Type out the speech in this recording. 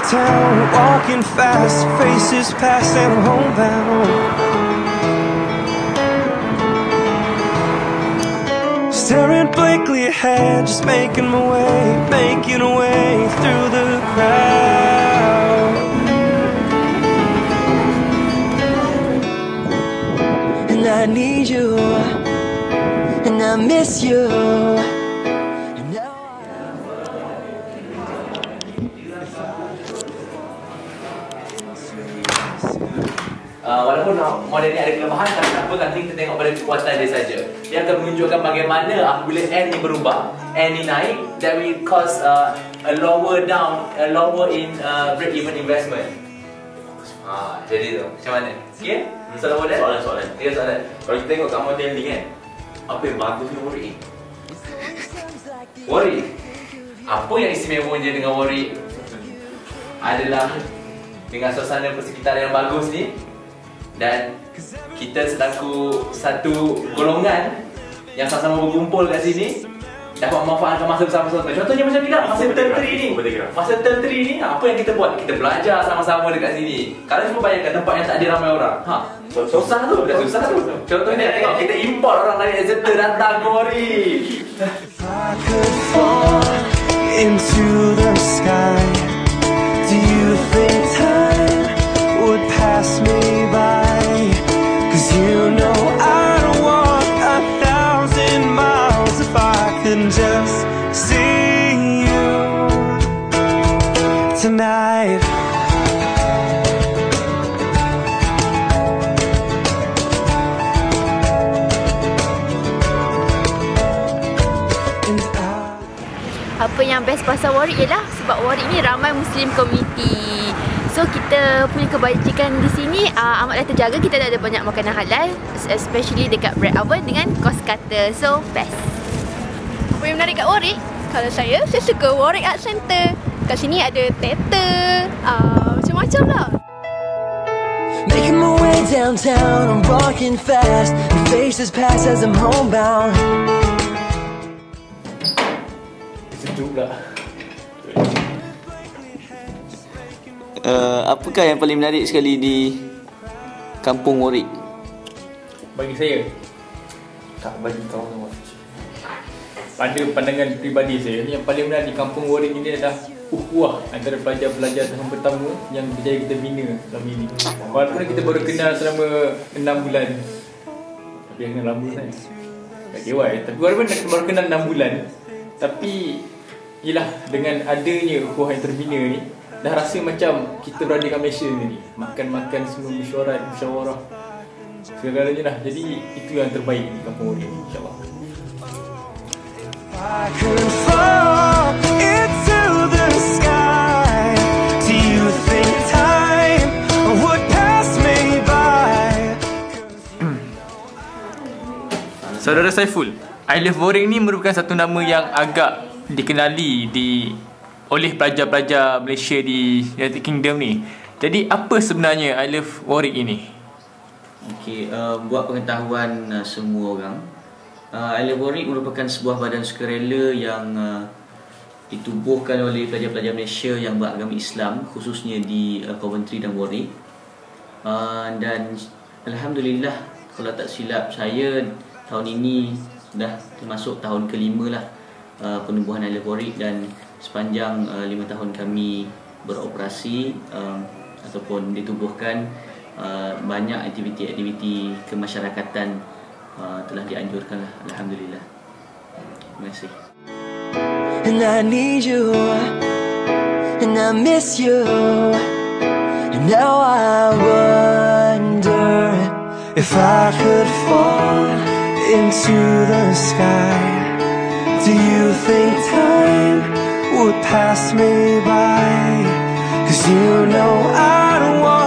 town, walking fast, faces past and homebound. Staring blankly ahead, just making my way through the crowd. And I need you, and I miss you. Walaupun model ni ada kelemahan, tapi apa nanti kita tengok pada kekuatan dia saja. Dia akan menunjukkan bagaimana apabila N ni berubah, N ni naik, that will cause a lower in break even investment. Jadi tu, macam mana? Okay? Soalan model? Soalan. Ya, soalan. Kalau kita tengok kat model ni kan, apa yang bagus dengan Warwick? Warwick? Apa yang istimewanya dengan Warwick adalah dengan suasana persekitaran yang bagus ni, dan kita selaku satu golongan yang sama-sama berkumpul kat sini dapat memanfaatkan masa bersama-sama. Contohnya macam kita masa term 3 ni. Masa term 3 ni apa yang kita buat? Kita belajar sama-sama dekat sini. Kalau cuba bayangkan tempat yang tak ada ramai orang. Susah tu. Contohnya tengok kita import orang dari Exeter datang ke Warwick. If I could fall into the sky, do you think time would pass me by? 'Cause you know I'd walk 1,000 miles if I could just see you tonight. Apa yang best pasal Warwick ialah sebab Warwick ni ramai Muslim community. So kita punya kebajikan di sini amatlah terjaga. Kita ada banyak makanan halal, especially dekat bread oven dengan kos kata. So best. Apa yang menarik kat Warwick? Kalau saya suka Warwick Art Center. Kat sini ada teater, macam-macam lah. Making my way downtown, I'm walking fast, and faces pass as I'm homebound. Sejuk pula. Apakah yang paling menarik sekali di Kampung Warwick? Bagi saya, tak bagi kau awak. Pada pandangan peribadi saya, yang paling menarik di Kampung Warwick ini adalah ukhuwah antara pelajar-pelajar tahun pertama yang berjaya kita bina selama ini. Walaupun kita baru kenal selama 6 bulan. Tapi yang lama kan? Tak kira tapi walaupun baru kenal 6 bulan, tapi yelah, dengan adanya ukhuwah yang terbina ni, dah rasa macam kita berada kat Malaysia ni. Makan-makan semua mesyuarat, musyawarah, segala-galanya lah. Jadi itu yang terbaik di Kampung Warwick, insyaAllah. I could fall into the sky. Do you think time would pass me by? Saudara Saiful, I Love Warwick ni merupakan satu nama yang agak dikenali oleh pelajar-pelajar Malaysia di United Kingdom ni. Jadi apa sebenarnya I Love Warwick ini? Okey, buat pengetahuan semua orang, I Love Warwick merupakan sebuah badan sukarela yang ditubuhkan oleh pelajar-pelajar Malaysia yang beragama Islam, khususnya di Coventry dan Warwick. Dan Alhamdulillah, kalau tak silap saya, tahun ini dah termasuk tahun kelima lah penubuhan I Love Warwick, dan sepanjang 5 tahun kami beroperasi ataupun ditubuhkan, banyak aktiviti-aktiviti kemasyarakatan telah dianjurkan lah. Alhamdulillah. Terima kasih. And I need you, and I miss you, and now I wonder if I could fall into the sky. Do you think time would pass me by? 'Cause you know I don't want